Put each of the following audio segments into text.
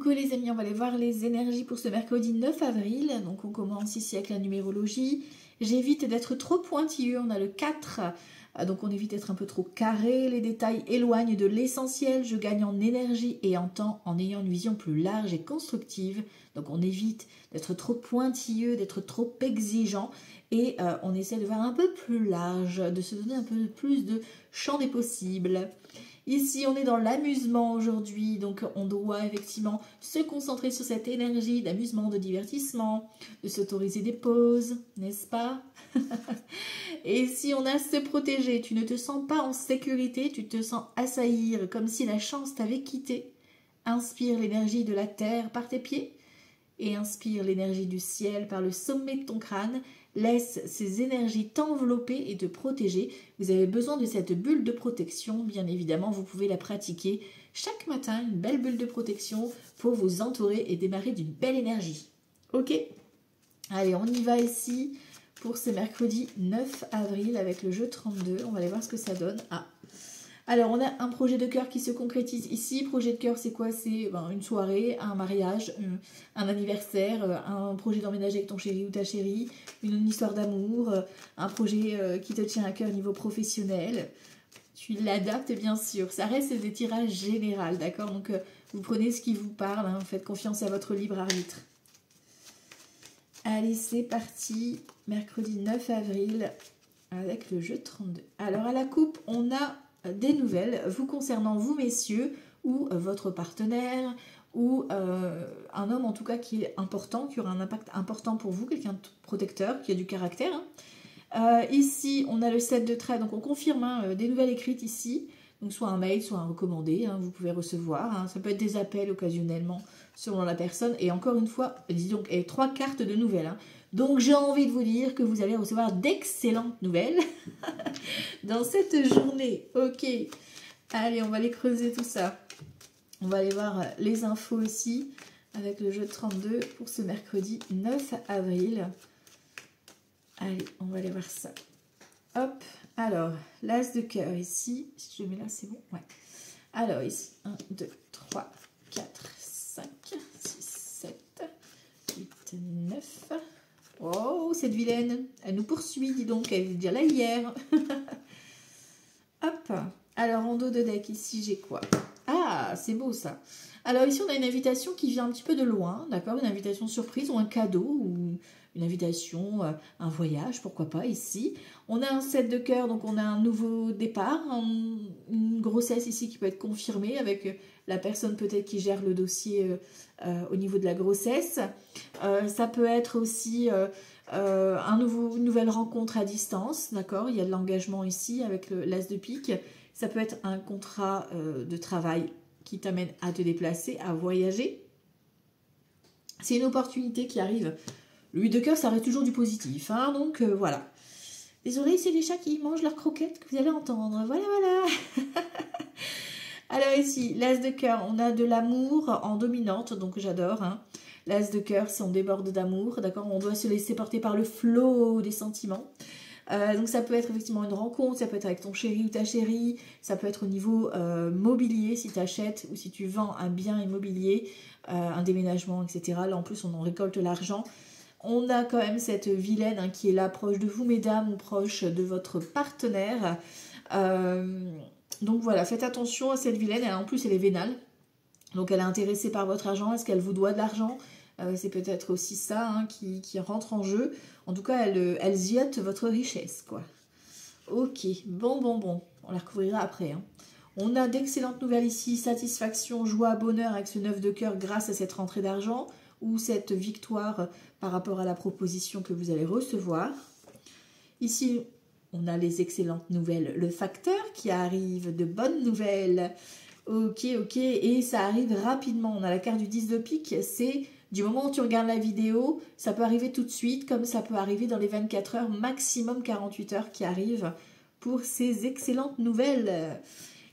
Coucou les amis, on va aller voir les énergies pour ce mercredi 9 avril. Donc on commence ici avec la numérologie. J'évite d'être trop pointilleux, on a le 4. Donc on évite d'être un peu trop carré. Les détails éloignent de l'essentiel. Je gagne en énergie et en temps en ayant une vision plus large et constructive. Donc on évite d'être trop pointilleux, d'être trop exigeant. Et on essaie de voir un peu plus large, de se donner un peu plus de champ des possibles. Ici, on est dans l'amusement aujourd'hui, donc on doit effectivement se concentrer sur cette énergie d'amusement, de divertissement, de s'autoriser des pauses, n'est-ce pas? Et si on a se protéger, tu ne te sens pas en sécurité, tu te sens assaillir, comme si la chance t'avait quitté. Inspire l'énergie de la terre par tes pieds et inspire l'énergie du ciel par le sommet de ton crâne. Laisse ces énergies t'envelopper et te protéger. Vous avez besoin de cette bulle de protection. Bien évidemment, vous pouvez la pratiquer chaque matin, une belle bulle de protection pour vous entourer et démarrer d'une belle énergie. Ok? Allez, on y va ici pour ce mercredi 9 avril avec le jeu 32. On va aller voir ce que ça donne. Alors, on a un projet de cœur qui se concrétise ici. Projet de cœur, c'est quoi? C'est une soirée, un mariage, un anniversaire, un projet d'emménager avec ton chéri ou ta chérie, une histoire d'amour, un projet qui te tient à cœur au niveau professionnel. Tu l'adaptes, bien sûr. Ça reste des tirages généraux, d'accord? Donc, vous prenez ce qui vous parle, hein, faites confiance à votre libre arbitre. Allez, c'est parti. Mercredi 9 avril avec le jeu 32. Alors, à la coupe, on a des nouvelles vous concernant, vous messieurs, ou votre partenaire, ou un homme en tout cas qui est important, qui aura un impact important pour vous, quelqu'un de protecteur, qui a du caractère. Ici, on a le 7 de trait, donc on confirme des nouvelles écrites ici, donc soit un mail, soit un recommandé, vous pouvez recevoir, ça peut être des appels occasionnellement selon la personne, et encore une fois, dis donc, 3 cartes de nouvelles, Donc j'ai envie de vous dire que vous allez recevoir d'excellentes nouvelles dans cette journée. Ok, allez, on va aller creuser tout ça. On va aller voir les infos aussi avec le jeu 32 pour ce mercredi 9 avril. Allez, on va aller voir ça. Hop, alors, l'as de cœur ici. Si je mets là, c'est bon? Ouais. Alors ici, 1, 2, 3, 4, 5, 6, 7, 8, 9... Oh, cette vilaine, elle nous poursuit, dis donc, elle est déjà là hier. Hop, alors en dos de deck, ici, j'ai quoi? Ah, c'est beau ça. Alors ici, on a une invitation qui vient un petit peu de loin, d'accord? Une invitation surprise ou un cadeau ou une invitation, un voyage, pourquoi pas, ici. On a un 7 de cœur, donc on a un nouveau départ, une grossesse ici qui peut être confirmée avec la personne peut-être qui gère le dossier au niveau de la grossesse. Ça peut être aussi une nouvelle rencontre à distance, d'accord? Il y a de l'engagement ici avec l'as de pique. Ça peut être un contrat de travail qui t'amène à te déplacer, à voyager. C'est une opportunité qui arrive. Le 8 de cœur, ça reste toujours du positif, donc voilà. Désolée, c'est les chats qui mangent leurs croquettes que vous allez entendre. Voilà, voilà. Alors ici, l'as de cœur, on a de l'amour en dominante, donc j'adore. L'as de cœur, c'est on déborde d'amour, d'accord? On doit se laisser porter par le flot des sentiments. Donc ça peut être effectivement une rencontre, ça peut être avec ton chéri ou ta chérie, ça peut être au niveau mobilier, si tu achètes ou si tu vends un bien immobilier, un déménagement, etc. Là en plus on en récolte l'argent. On a quand même cette vilaine qui est là proche de vous mesdames ou proche de votre partenaire. Donc voilà, faites attention à cette vilaine, en plus elle est vénale. Donc elle est intéressée par votre argent, est-ce qu'elle vous doit de l'argent? C'est peut-être aussi ça qui rentre en jeu. En tout cas, elle ziote votre richesse, quoi. Ok, bon. On la recouvrira après. On a d'excellentes nouvelles ici. Satisfaction, joie, bonheur avec ce 9 de cœur grâce à cette rentrée d'argent ou cette victoire par rapport à la proposition que vous allez recevoir. Ici, on a les excellentes nouvelles. Le facteur qui arrive, de bonnes nouvelles. Ok, et ça arrive rapidement. On a la carte du 10 de pique, c'est du moment où tu regardes la vidéo, ça peut arriver tout de suite, comme ça peut arriver dans les 24 heures, maximum 48 heures qui arrivent pour ces excellentes nouvelles.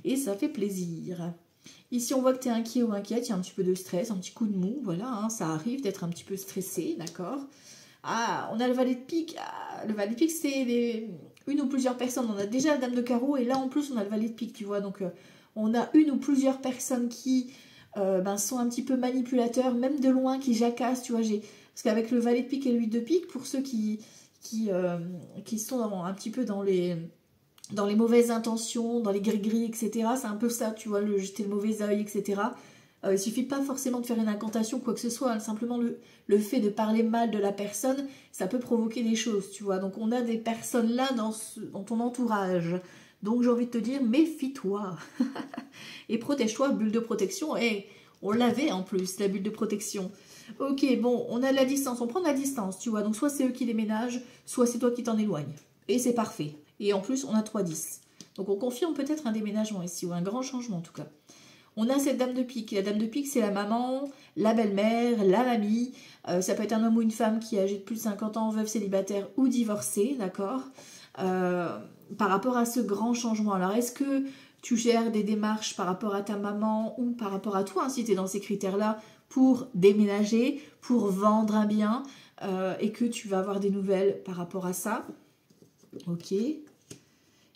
Et ça fait plaisir. Ici, on voit que tu es inquiet ou inquiète, il y a un petit peu de stress, un petit coup de mou, voilà, ça arrive d'être un petit peu stressé, d'accord? Ah, on a le valet de pique. Le valet de pique, c'est une ou plusieurs personnes. On a déjà la dame de carreau et là, en plus, on a le valet de pique, tu vois, donc... on a une ou plusieurs personnes qui sont un petit peu manipulateurs, même de loin, qui jacassent, tu vois. Parce qu'avec le valet de pique et le 8 de pique, pour ceux qui sont un petit peu dans les mauvaises intentions, dans les gris-gris, etc., c'est un peu ça, tu vois, jeter le mauvais œil, etc. Il suffit pas forcément de faire une incantation, quoi que ce soit, hein. Simplement le fait de parler mal de la personne, ça peut provoquer des choses, tu vois. Donc on a des personnes là dans ton entourage. Donc j'ai envie de te dire, méfie-toi. Et protège-toi, bulle de protection. Et on l'avait en plus, la bulle de protection. Ok, bon, on a la distance, on prend de la distance, tu vois. Donc soit c'est eux qui déménagent, soit c'est toi qui t'en éloignes. Et c'est parfait. Et en plus, on a 3-10. Donc on confirme peut-être un déménagement ici, ou un grand changement en tout cas. On a cette dame de pique. La dame de pique, c'est la maman, la belle-mère, la mamie. Ça peut être un homme ou une femme qui est âgé de plus de 50 ans, veuve, célibataire ou divorcé, d'accord, par rapport à ce grand changement. Alors, est-ce que tu gères des démarches par rapport à ta maman ou par rapport à toi, hein, si tu es dans ces critères-là, pour déménager, pour vendre un bien, et que tu vas avoir des nouvelles par rapport à ça? Ok.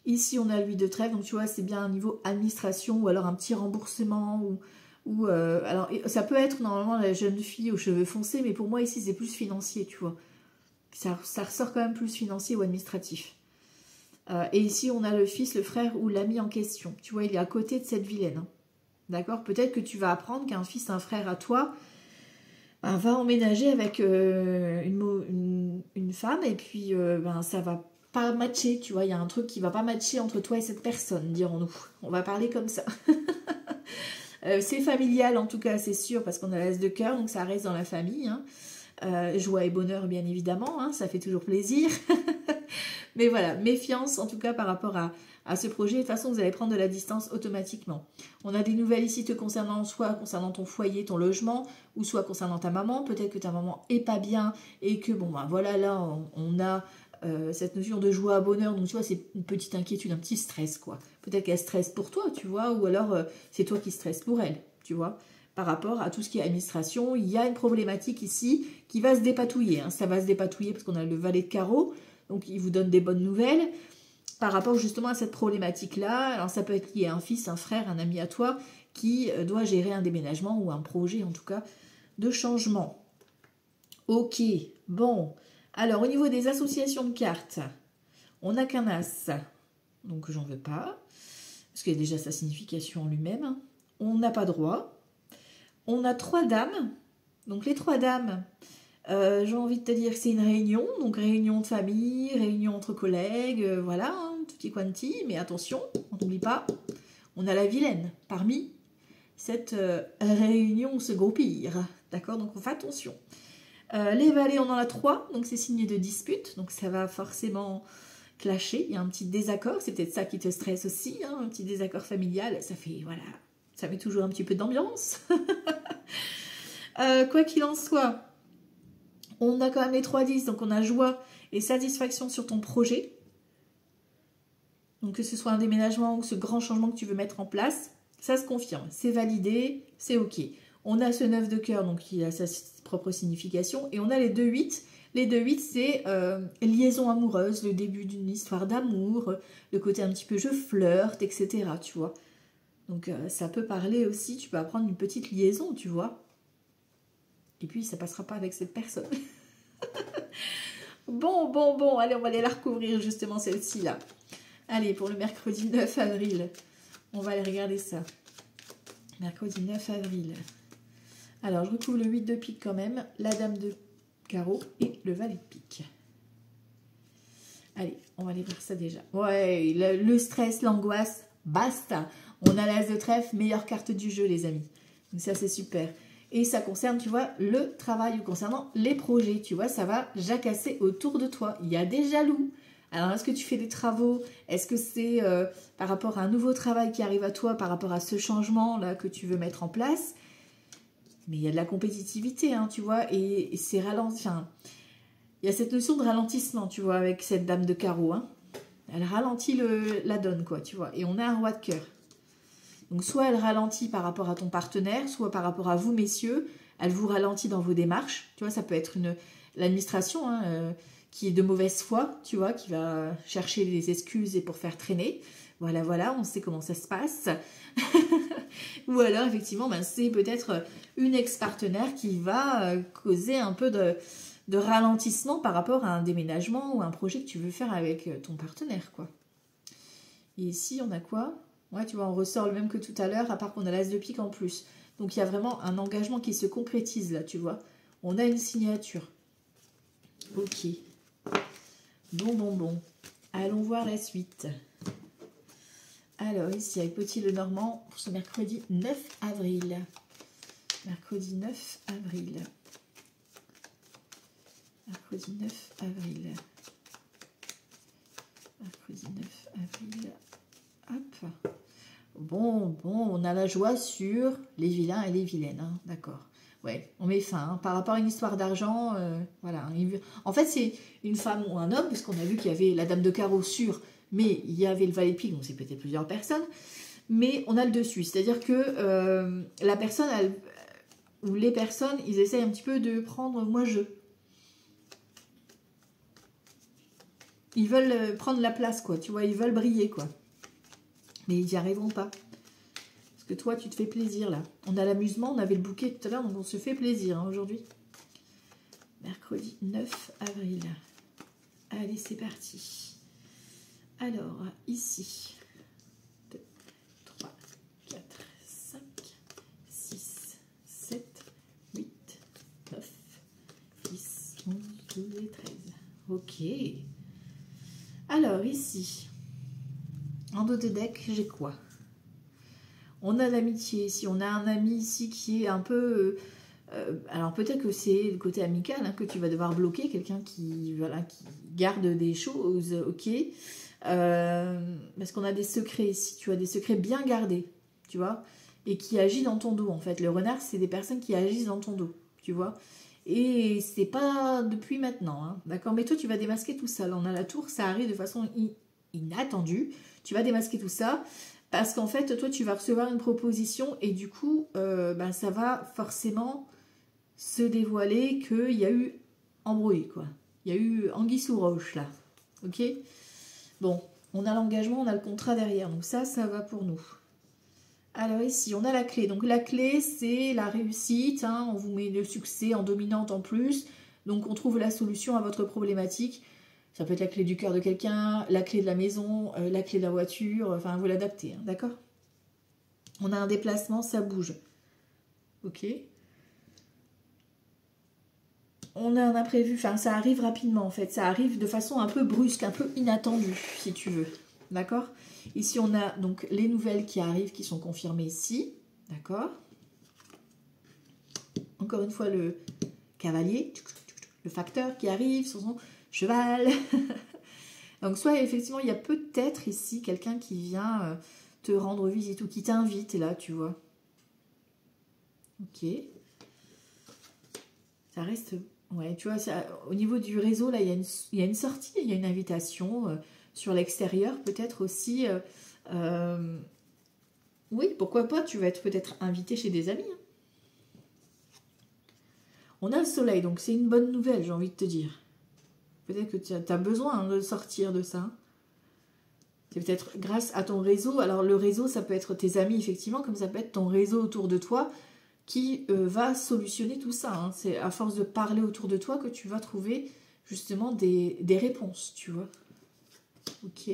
Ici, on a le 8 de trèfle, donc tu vois, c'est bien un niveau administration ou alors un petit remboursement. Alors, ça peut être normalement la jeune fille aux cheveux foncés, mais pour moi, ici, c'est plus financier, tu vois. Ça ressort quand même plus financier ou administratif. Et ici, on a le fils, le frère ou l'ami en question. Tu vois, il est à côté de cette vilaine. Hein. D'accord? Peut-être que tu vas apprendre qu'un fils, un frère à toi, va emménager avec une femme et puis ça va pas matcher, tu vois, il y a un truc qui va pas matcher entre toi et cette personne, dirons-nous. On va parler comme ça. C'est familial en tout cas, c'est sûr, parce qu'on a l'as de cœur, donc ça reste dans la famille. Hein. Joie et bonheur, bien évidemment, hein, ça fait toujours plaisir. Mais voilà, méfiance en tout cas par rapport à ce projet. De toute façon, vous allez prendre de la distance automatiquement. On a des nouvelles ici te concernant, soit concernant ton foyer, ton logement, ou soit concernant ta maman. Peut-être que ta maman est pas bien et que, voilà, là, on a cette notion de joie, bonheur. Donc, tu vois, c'est une petite inquiétude, un petit stress, quoi. Peut-être qu'elle stresse pour toi, tu vois, ou alors c'est toi qui stresses pour elle, tu vois. Par rapport à tout ce qui est administration, il y a une problématique ici qui va se dépatouiller. Hein. Ça va se dépatouiller parce qu'on a le valet de carreau. Donc, il vous donne des bonnes nouvelles par rapport justement à cette problématique-là. Alors, ça peut être lié à un fils, un frère, un ami à toi qui doit gérer un déménagement ou un projet, en tout cas, de changement. Ok, bon. Alors, au niveau des associations de cartes, on n'a qu'un as, donc j'en veux pas, parce qu'il y a déjà sa signification en lui-même. On n'a pas droit. On a 3 dames. Donc, les 3 dames... j'ai envie de te dire que c'est une réunion, donc réunion de famille, réunion entre collègues, voilà, hein, tutti quanti, mais attention, on n'oublie pas, on a la vilaine parmi cette réunion se groupir, d'accord, donc on fait attention. Les valets, on en a 3, donc c'est signe de dispute, donc ça va forcément clasher, il y a un petit désaccord, c'est peut-être ça qui te stresse aussi, hein, un petit désaccord familial, ça fait, voilà, ça met toujours un petit peu d'ambiance. Quoi qu'il en soit, on a quand même les 3-10, donc on a joie et satisfaction sur ton projet. Donc que ce soit un déménagement ou ce grand changement que tu veux mettre en place, ça se confirme, c'est validé, c'est ok. On a ce 9 de cœur, donc il a sa propre signification, et on a les 2-8. Les 2-8, c'est liaison amoureuse, le début d'une histoire d'amour, le côté un petit peu je flirte, etc. Tu vois. Donc ça peut parler aussi, tu peux apprendre une petite liaison, tu vois. Et puis ça passera pas avec cette personne. Bon, allez, on va aller la recouvrir justement celle-ci là. Allez, pour le mercredi 9 avril, on va aller regarder ça. Mercredi 9 avril. Alors, je recouvre le 8 de pique quand même, la dame de carreau et le valet de pique. Allez, on va aller voir ça déjà. Ouais, le stress, l'angoisse, basta. On a l'as de trèfle, meilleure carte du jeu, les amis. Donc ça, c'est super. Et ça concerne, tu vois, le travail ou concernant les projets. Tu vois, ça va jacasser autour de toi. Il y a des jaloux. Alors, est-ce que tu fais des travaux? Est-ce que c'est par rapport à un nouveau travail qui arrive à toi, par rapport à ce changement-là que tu veux mettre en place? Mais il y a de la compétitivité, hein, tu vois, et c'est ralenti. Enfin, il y a cette notion de ralentissement, tu vois, avec cette dame de carreau. Hein. Elle ralentit la donne, quoi, tu vois. Et on a un roi de cœur. Donc, soit elle ralentit par rapport à ton partenaire, soit par rapport à vous, messieurs. Elle vous ralentit dans vos démarches. Tu vois, ça peut être l'administration qui est de mauvaise foi, tu vois, qui va chercher des excuses et pour faire traîner. Voilà, voilà, on sait comment ça se passe. Ou alors, effectivement, ben, c'est peut-être une ex-partenaire qui va causer un peu de ralentissement par rapport à un déménagement ou un projet que tu veux faire avec ton partenaire, quoi. Et ici, on a quoi? Ouais, tu vois, on ressort le même que tout à l'heure, à part qu'on a l'as de pique en plus. Donc, il y a vraiment un engagement qui se concrétise, là, tu vois. On a une signature. Ok. Bon, bon, bon. Allons voir la suite. Alors, ici, avec Petit Lenormand, pour ce mercredi 9 avril. Mercredi 9 avril. Mercredi 9 avril. Mercredi 9 avril. Hop. Bon, on a la joie sur les vilains et les vilaines, hein, d'accord. Ouais, on met fin. Hein. Par rapport à une histoire d'argent, voilà. En fait, c'est une femme ou un homme, parce qu'on a vu qu'il y avait la dame de carreau sur, mais il y avait le valet de pique, donc c'est peut-être plusieurs personnes. Mais on a le dessus, c'est-à-dire que la personne, ou les personnes, ils essayent un petit peu de prendre moi-je. Ils veulent prendre la place, quoi, tu vois, ils veulent briller, quoi. Mais ils n'y arriveront pas. Parce que toi, tu te fais plaisir, là. On a l'amusement, on avait le bouquet tout à l'heure, donc on se fait plaisir, hein, aujourd'hui. Mercredi 9 avril. Allez, c'est parti. Alors, ici. 2, 3, 4, 5, 6, 7, 8, 9, 10, 11, 12 et 13. Ok. Alors, ici, en dos de deck, j'ai quoi? On a l'amitié ici. On a un ami ici qui est un peu... alors, peut-être que c'est le côté amical hein, que tu vas devoir bloquer. Quelqu'un qui, voilà, qui garde des choses, ok. Parce qu'on a des secrets ici. Tu as des secrets bien gardés, tu vois. Et qui agit dans ton dos, en fait. Le renard, c'est des personnes qui agissent dans ton dos, tu vois. Et c'est pas depuis maintenant, hein, d'accord. Mais toi, tu vas démasquer tout ça. Là, on a la tour, ça arrive de façon inattendue. Tu vas démasquer tout ça parce qu'en fait, toi, tu vas recevoir une proposition et du coup, ben, ça va forcément se dévoiler qu'il y a eu embrouille, quoi. Il y a eu anguille sous roche, là. Ok. Bon, on a l'engagement, on a le contrat derrière. Donc ça va pour nous. Alors ici, on a la clé. Donc la clé, c'est la réussite. Hein. On vous met le succès en dominante en plus. Donc on trouve la solution à votre problématique. Ça peut être la clé du cœur de quelqu'un, la clé de la maison, la clé de la voiture. Enfin, vous l'adaptez, hein, d'accord? On a un déplacement, ça bouge. Ok. On a un imprévu. Enfin, ça arrive rapidement, en fait. Ça arrive de façon un peu brusque, un peu inattendue, si tu veux. D'accord? Ici, on a donc les nouvelles qui arrivent, qui sont confirmées ici. D'accord? Encore une fois, le cavalier, le facteur qui arrive sur son cheval. Donc, soit effectivement, il y a peut-être ici quelqu'un qui vient te rendre visite ou qui t'invite, là, tu vois. Ok. Ça reste... Ouais, tu vois, ça, au niveau du réseau, là, il y a une sortie, il y a une invitation sur l'extérieur, peut-être aussi... oui, pourquoi pas, tu vas être peut-être invité chez des amis. Hein. On a le soleil, donc c'est une bonne nouvelle, j'ai envie de te dire. Peut-être que tu as besoin de sortir de ça. C'est peut-être grâce à ton réseau. Alors le réseau, ça peut être tes amis, effectivement, comme ça peut être ton réseau autour de toi qui va solutionner tout ça. Hein. C'est à force de parler autour de toi que tu vas trouver justement des réponses, tu vois. Ok.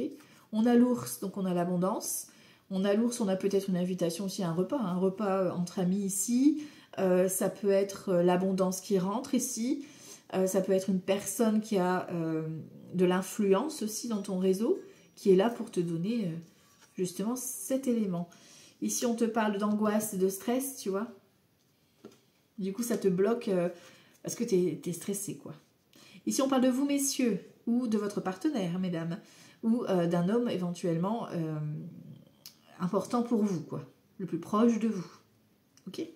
On a l'ours, donc on a l'abondance. On a l'ours, on a peut-être une invitation aussi à un repas entre amis ici. Ça peut être l'abondance qui rentre ici. Ça peut être une personne qui a de l'influence aussi dans ton réseau, qui est là pour te donner justement cet élément. Ici, on te parle d'angoisse, de stress, tu vois. Du coup, ça te bloque parce que tu es stressé, quoi. Ici, on parle de vous, messieurs, ou de votre partenaire, mesdames, ou d'un homme éventuellement important pour vous, quoi. Le plus proche de vous. Ok ?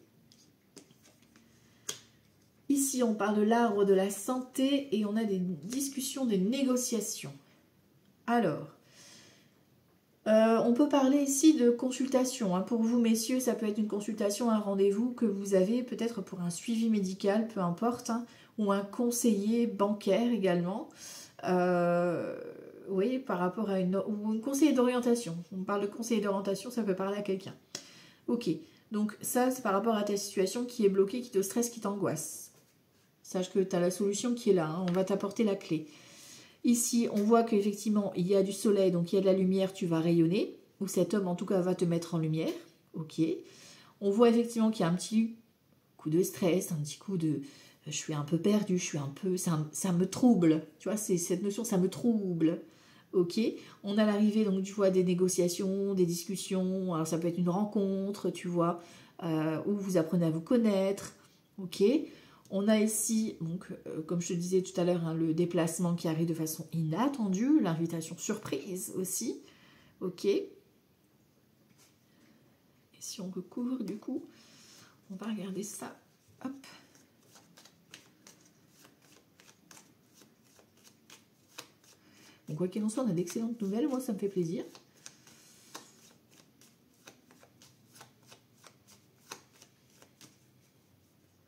Ici, on parle de l'arbre de la santé et on a des discussions, des négociations. Alors, on peut parler ici de consultation. Hein. Pour vous, messieurs, ça peut être une consultation, un rendez-vous que vous avez peut-être pour un suivi médical, peu importe, hein, ou un conseiller bancaire également. oui, par rapport à une conseiller d'orientation. On parle de conseiller d'orientation, ça peut parler à quelqu'un. Ok, donc ça, c'est par rapport à ta situation qui est bloquée, qui te stresse, qui t'angoisse. Sache que tu as la solution qui est là, hein, on va t'apporter la clé. Ici, on voit qu'effectivement, il y a du soleil, donc il y a de la lumière, tu vas rayonner. Ou cet homme, en tout cas, va te mettre en lumière. Ok. On voit effectivement qu'il y a un petit coup de stress, un petit coup de... Je suis un peu perdue, je suis un peu... Ça me trouble. Tu vois, c'est cette notion, ça me trouble. Ok. On a l'arrivée, donc tu vois, des négociations, des discussions. Alors ça peut être une rencontre, tu vois, où vous apprenez à vous connaître. Ok. On a ici, donc, comme je te disais tout à l'heure, hein, le déplacement qui arrive de façon inattendue, l'invitation surprise aussi. Ok. Et si on recouvre, du coup, on va regarder ça. Hop. Donc, quoi qu'il en soit, on a d'excellentes nouvelles. Moi, ça me fait plaisir.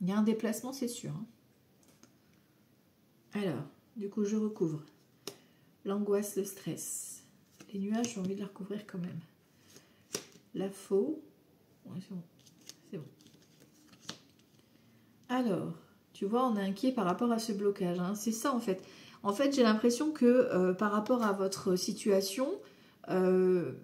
Il y a un déplacement, c'est sûr. Hein. Alors, du coup, je recouvre. L'angoisse, le stress. Les nuages, j'ai envie de la recouvrir quand même. La faux. Ouais, c'est bon. C'est bon. Alors, tu vois, on est inquiet par rapport à ce blocage. Hein. C'est ça, en fait. En fait, j'ai l'impression que par rapport à votre situation, vous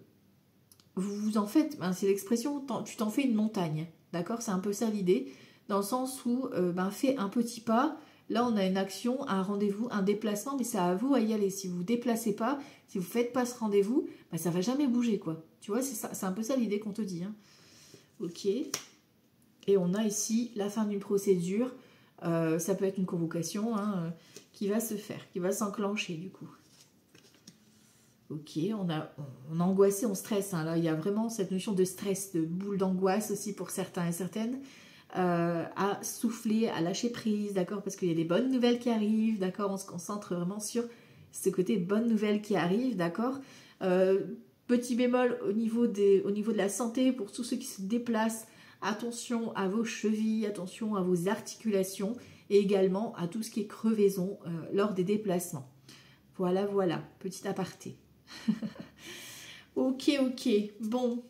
vous en faites, ben, c'est l'expression, tu t'en fais une montagne. D'accord? C'est un peu ça l'idée. Dans le sens où, fais un petit pas. Là, on a une action, un rendez-vous, un déplacement, mais c'est à vous à y aller. Si vous ne vous déplacez pas, si vous ne faites pas ce rendez-vous, ben, ça ne va jamais bouger, quoi. Tu vois, c'est un peu ça l'idée qu'on te dit. Hein. Ok. Et on a ici la fin d'une procédure. Ça peut être une convocation hein, qui va se faire, qui va s'enclencher du coup. Ok, on a angoissé, on stresse. Hein. Là, il y a vraiment cette notion de stress, de boule d'angoisse aussi pour certains et certaines. À souffler, à lâcher prise, d'accord, parce qu'il y a des bonnes nouvelles qui arrivent, d'accord, on se concentre vraiment sur ce côté bonnes nouvelles qui arrivent, d'accord. Petit bémol au niveau de la santé, pour tous ceux qui se déplacent, attention à vos chevilles, attention à vos articulations, et également à tout ce qui est crevaison lors des déplacements. Voilà, voilà, petit aparté. Ok, bon,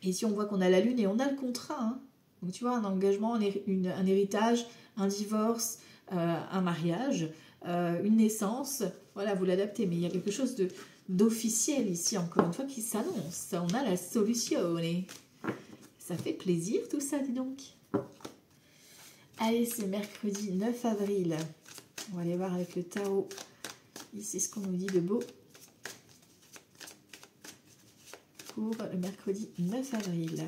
et si on voit qu'on a la lune et on a le contrat, hein. Donc tu vois, un engagement, un héritage, un divorce, un mariage, une naissance, voilà, vous l'adaptez. Mais il y a quelque chose d'officiel ici, encore une fois, qui s'annonce. On a la solution. Ça fait plaisir tout ça, dis donc. Allez, c'est mercredi 9 avril. On va aller voir avec le tarot. Ici, ce qu'on nous dit de beau. Pour le mercredi 9 avril.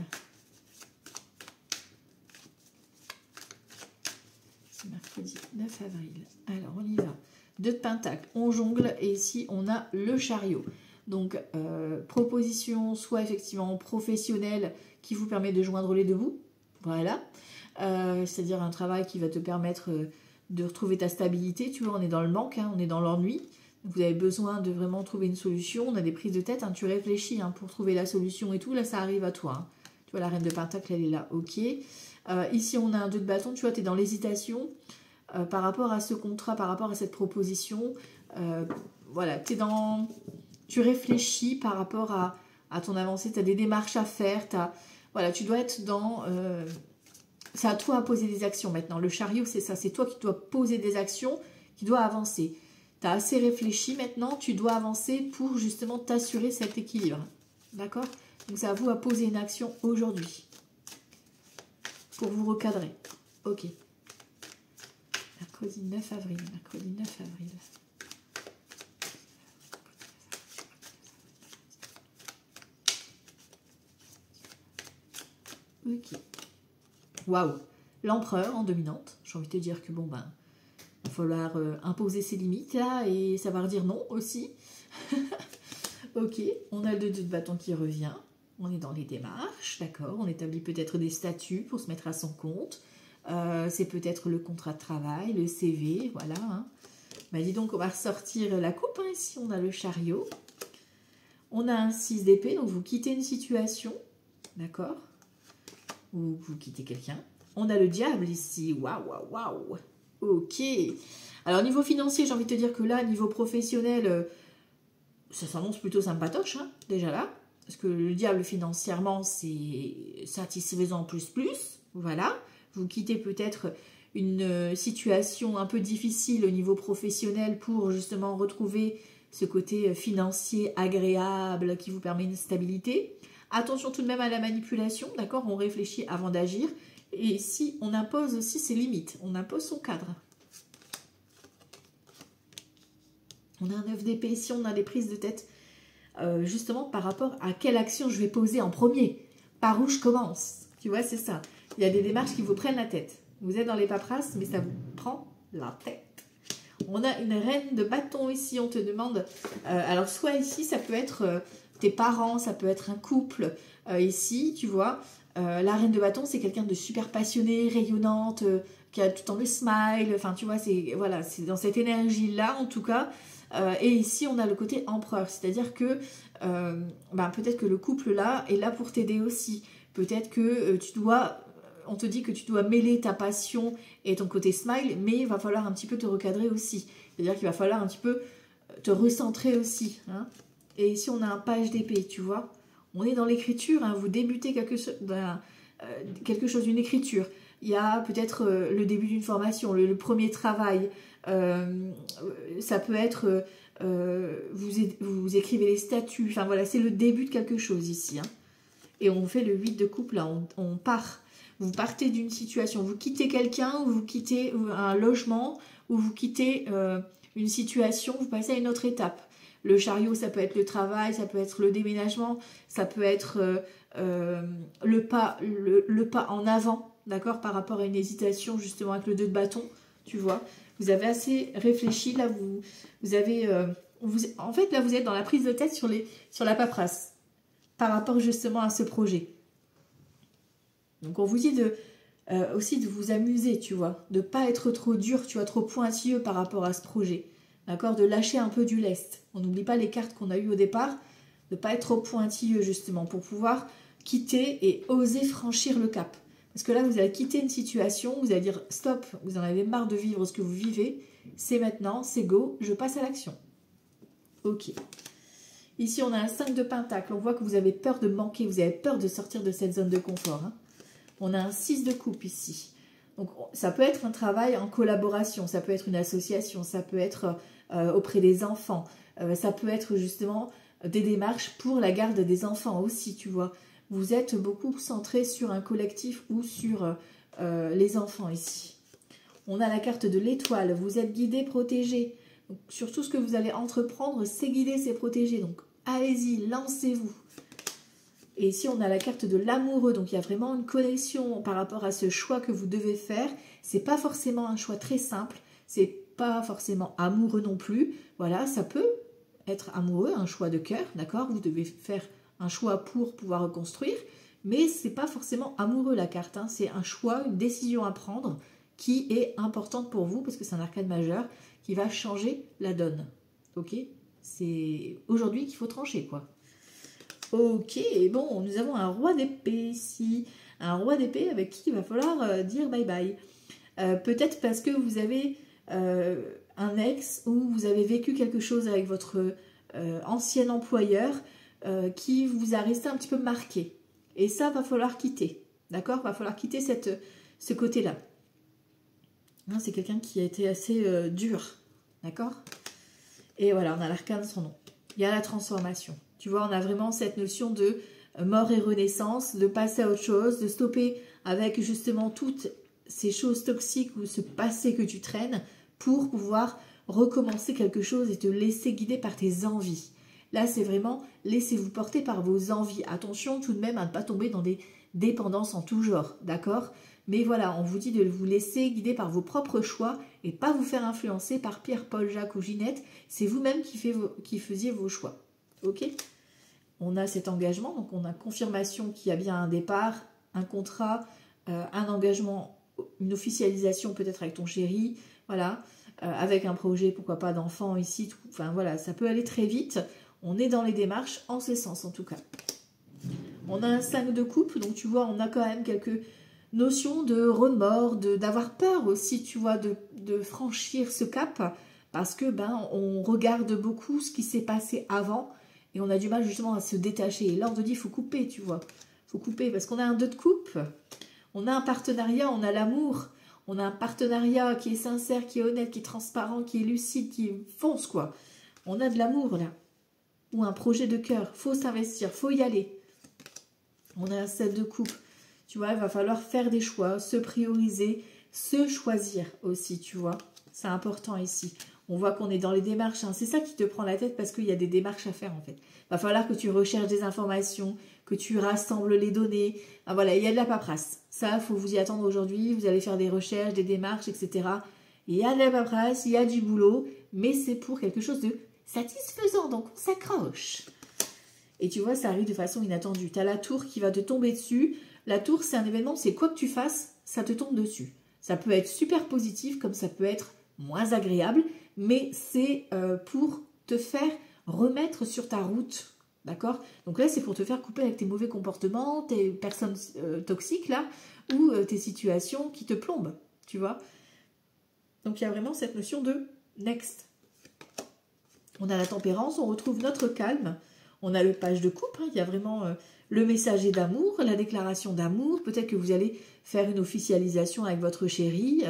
Mercredi 9 avril. Alors, on y va. 2 de pentacle, on jongle et ici, on a le chariot. Donc, proposition soit effectivement professionnelle qui vous permet de joindre les deux bouts. Voilà. C'est-à-dire un travail qui va te permettre de retrouver ta stabilité. Tu vois, on est dans le manque, hein, on est dans l'ennui. Vous avez besoin de vraiment trouver une solution. On a des prises de tête, hein, tu réfléchis hein, pour trouver la solution et tout. Là, ça arrive à toi. Hein. Tu vois, la reine de pentacle, elle est là. Ok. Ici, on a un 2 de bâton. Tu vois, tu es dans l'hésitation par rapport à ce contrat, par rapport à cette proposition. Voilà, tu réfléchis par rapport à ton avancée. Tu as des démarches à faire. Voilà, tu dois être dans... c'est à toi à poser des actions maintenant. Le chariot, c'est ça. C'est toi qui dois poser des actions, qui dois avancer. Tu as assez réfléchi maintenant. Tu dois avancer pour justement t'assurer cet équilibre. D'accord? Donc, c'est à vous à poser une action aujourd'hui. Pour vous recadrer. Ok. Mercredi 9 avril. Mercredi 9 avril. Ok. Waouh. L'empereur en dominante. J'ai envie de te dire que bon ben, il va falloir imposer ses limites là et savoir dire non aussi. Ok. On a le 2 de bâton qui revient. On est dans les démarches, d'accord. On établit peut-être des statuts pour se mettre à son compte. C'est peut-être le contrat de travail, le CV, voilà. Hein. Bah, dis donc, on va ressortir la coupe. Hein. Ici, on a le chariot. On a un 6 d'épée, donc vous quittez une situation, d'accord. Ou vous quittez quelqu'un. On a le diable ici. Waouh, waouh, waouh. Ok. Alors, niveau financier, j'ai envie de te dire que là, niveau professionnel, ça s'annonce plutôt sympatoche, hein, déjà là. Parce que le diable financièrement, c'est satisfaisant plus. Voilà. Vous quittez peut-être une situation un peu difficile au niveau professionnel pour justement retrouver ce côté financier agréable qui vous permet une stabilité. Attention tout de même à la manipulation, d'accord? On réfléchit avant d'agir. Et si on impose aussi ses limites, on impose son cadre. On a un 9 d'épée, si on a des prises de tête, justement par rapport à quelle action je vais poser en premier, par où je commence. Tu vois, c'est ça. Il y a des démarches qui vous prennent la tête. Vous êtes dans les paperasses, mais ça vous prend la tête. On a une reine de bâton ici, on te demande... alors, soit ici, ça peut être tes parents, ça peut être un couple. Ici, tu vois, la reine de bâton, c'est quelqu'un de super passionné, rayonnante, qui a tout le temps le smile. Enfin, tu vois, c'est voilà, c'est dans cette énergie-là, en tout cas. Et ici, on a le côté empereur. C'est-à-dire que peut-être que le couple-là est là pour t'aider aussi. Peut-être que tu dois... On te dit que tu dois mêler ta passion et ton côté smile, mais il va falloir un petit peu te recadrer aussi. C'est-à-dire qu'il va falloir un petit peu te recentrer aussi. Hein. Et ici, on a un page d'épée, tu vois. On est dans l'écriture, hein. Vous débutez quelque chose, une écriture. Il y a peut-être le début d'une formation, le premier travail. Ça peut être, vous écrivez les statuts. Enfin voilà, c'est le début de quelque chose ici. Hein. Et on fait le 8 de coupe, là, on part. Vous partez d'une situation, vous quittez quelqu'un, ou vous quittez un logement, ou vous quittez une situation, vous passez à une autre étape. Le chariot, ça peut être le travail, ça peut être le déménagement, ça peut être le pas en avant, d'accord, par rapport à une hésitation, justement, avec le 2 de bâton, tu vois. Vous avez assez réfléchi, là, vous avez... en fait, là, vous êtes dans la prise de tête sur la paperasse, par rapport justement à ce projet. Donc on vous dit aussi de vous amuser, tu vois, de ne pas être trop dur, tu vois, trop pointilleux par rapport à ce projet, d'accord, de lâcher un peu du lest. On n'oublie pas les cartes qu'on a eues au départ, de ne pas être trop pointilleux justement, pour pouvoir quitter et oser franchir le cap. Parce que là, vous allez quitter une situation, vous allez dire stop, vous en avez marre de vivre ce que vous vivez, c'est maintenant, c'est go, je passe à l'action. Ok. Ici, on a un 5 de pentacle, on voit que vous avez peur de manquer, vous avez peur de sortir de cette zone de confort, hein. On a un 6 de coupe ici. Donc, ça peut être un travail en collaboration, ça peut être une association, ça peut être auprès des enfants, ça peut être justement des démarches pour la garde des enfants aussi, tu vois. Vous êtes beaucoup centré sur un collectif ou sur les enfants ici. On a la carte de l'étoile, vous êtes guidé, protégé. Donc, sur tout ce que vous allez entreprendre, c'est guidé, c'est protégé. Donc, allez-y, lancez-vous. Et ici, on a la carte de l'amoureux. Donc, il y a vraiment une connexion par rapport à ce choix que vous devez faire. C'est pas forcément un choix très simple. C'est pas forcément amoureux non plus. Voilà, ça peut être amoureux, un choix de cœur, d'accord? Vous devez faire un choix pour pouvoir reconstruire. Mais c'est pas forcément amoureux la carte. Hein. C'est un choix, une décision à prendre qui est importante pour vous parce que c'est un arcane majeur qui va changer la donne. Ok? C'est aujourd'hui qu'il faut trancher, quoi. Ok, bon, nous avons un roi d'épée ici. Un roi d'épée avec qui il va falloir dire bye bye. Peut-être parce que vous avez un ex ou vous avez vécu quelque chose avec votre ancien employeur qui vous a resté un petit peu marqué. Et ça, va falloir quitter. D'accord? Va falloir quitter ce côté-là. Hein, c'est quelqu'un qui a été assez dur. D'accord? Et voilà, on a l'arcane, son nom. Il y a la transformation. Tu vois, on a vraiment cette notion de mort et renaissance, de passer à autre chose, de stopper avec justement toutes ces choses toxiques ou ce passé que tu traînes pour pouvoir recommencer quelque chose et te laisser guider par tes envies. Là, c'est vraiment laissez-vous porter par vos envies. Attention tout de même à ne pas tomber dans des dépendances en tout genre, d'accord? Mais voilà, on vous dit de vous laisser guider par vos propres choix et pas vous faire influencer par Pierre, Paul, Jacques ou Ginette. C'est vous-même qui faisiez vos choix. Ok? On a cet engagement, donc on a confirmation qu'il y a bien un départ, un contrat, un engagement, une officialisation peut-être avec ton chéri, voilà, avec un projet, pourquoi pas d'enfant ici, tout, enfin voilà, ça peut aller très vite. On est dans les démarches en ce sens en tout cas. On a un 5 de coupe, donc tu vois, on a quand même quelques notions de remords, d'avoir peur aussi, tu vois, de franchir ce cap parce que ben on regarde beaucoup ce qui s'est passé avant et on a du mal justement à se détacher. Et là on te dit il faut couper, tu vois. Il faut couper parce qu'on a un 2 de coupe, on a un partenariat, on a l'amour, on a un partenariat qui est sincère, qui est honnête, qui est transparent, qui est lucide, qui fonce quoi. On a de l'amour là. Ou un projet de cœur, faut s'investir, faut y aller. On a un 7 de coupe. Tu vois, il va falloir faire des choix, se prioriser, se choisir aussi, tu vois. C'est important ici. On voit qu'on est dans les démarches. Hein. C'est ça qui te prend la tête parce qu'il y a des démarches à faire en fait. Il va falloir que tu recherches des informations, que tu rassembles les données. Ah, voilà, il y a de la paperasse. Ça, il faut vous y attendre aujourd'hui. Vous allez faire des recherches, des démarches, etc. Il y a de la paperasse, il y a du boulot, mais c'est pour quelque chose de satisfaisant. Donc, on s'accroche. Et tu vois, ça arrive de façon inattendue. Tu as la tour qui va te tomber dessus. La tour, c'est un événement, c'est quoi que tu fasses, ça te tombe dessus. Ça peut être super positif, comme ça peut être moins agréable, mais c'est pour te faire remettre sur ta route, d'accord? Donc là, c'est pour te faire couper avec tes mauvais comportements, tes personnes toxiques, là, ou tes situations qui te plombent, tu vois? Donc il y a vraiment cette notion de next. On a la tempérance, on retrouve notre calme, on a le page de coupe, hein, il y a vraiment le messager d'amour, la déclaration d'amour, peut-être que vous allez faire une officialisation avec votre chéri,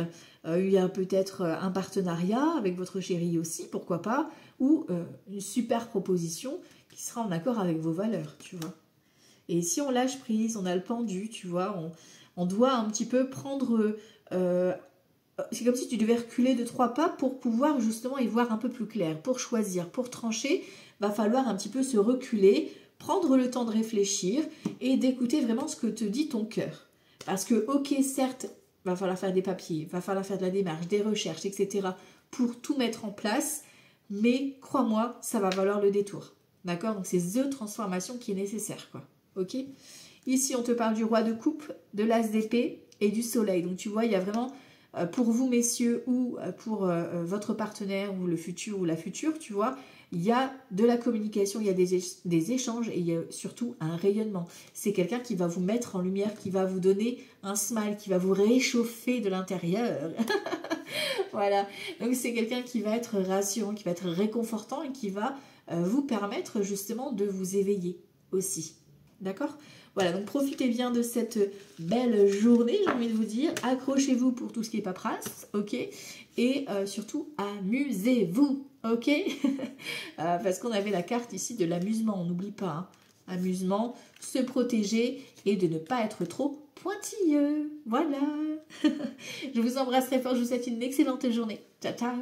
il y a peut-être un partenariat avec votre chéri aussi, pourquoi pas, ou une super proposition qui sera en accord avec vos valeurs, tu vois. Et si on lâche prise, on a le pendu, tu vois, on doit un petit peu prendre... c'est comme si tu devais reculer de 3 pas pour pouvoir justement y voir un peu plus clair. Pour choisir, pour trancher, va falloir un petit peu se reculer, prendre le temps de réfléchir et d'écouter vraiment ce que te dit ton cœur. Parce que, ok, certes, va falloir faire des papiers, va falloir faire de la démarche, des recherches, etc. pour tout mettre en place, mais crois-moi, ça va valoir le détour. D'accord? Donc c'est The transformation qui est nécessaire, quoi. Ok? Ici, on te parle du roi de coupe, de l'as d'épée et du soleil. Donc tu vois, il y a vraiment... pour vous messieurs ou pour votre partenaire ou le futur ou la future, tu vois, il y a de la communication, il y a des échanges et il y a surtout un rayonnement. C'est quelqu'un qui va vous mettre en lumière, qui va vous donner un smile, qui va vous réchauffer de l'intérieur. Voilà, donc c'est quelqu'un qui va être rassurant, qui va être réconfortant et qui va vous permettre justement de vous éveiller aussi. D'accord ? Voilà, donc profitez bien de cette belle journée, j'ai envie de vous dire. Accrochez-vous pour tout ce qui est paperasse, ok ? Et surtout, amusez-vous, ok ? Parce qu'on avait la carte ici de l'amusement, on n'oublie pas. Hein. Amusement, se protéger et de ne pas être trop pointilleux. Voilà. Je vous embrasse très fort, je vous souhaite une excellente journée. Ciao, ciao.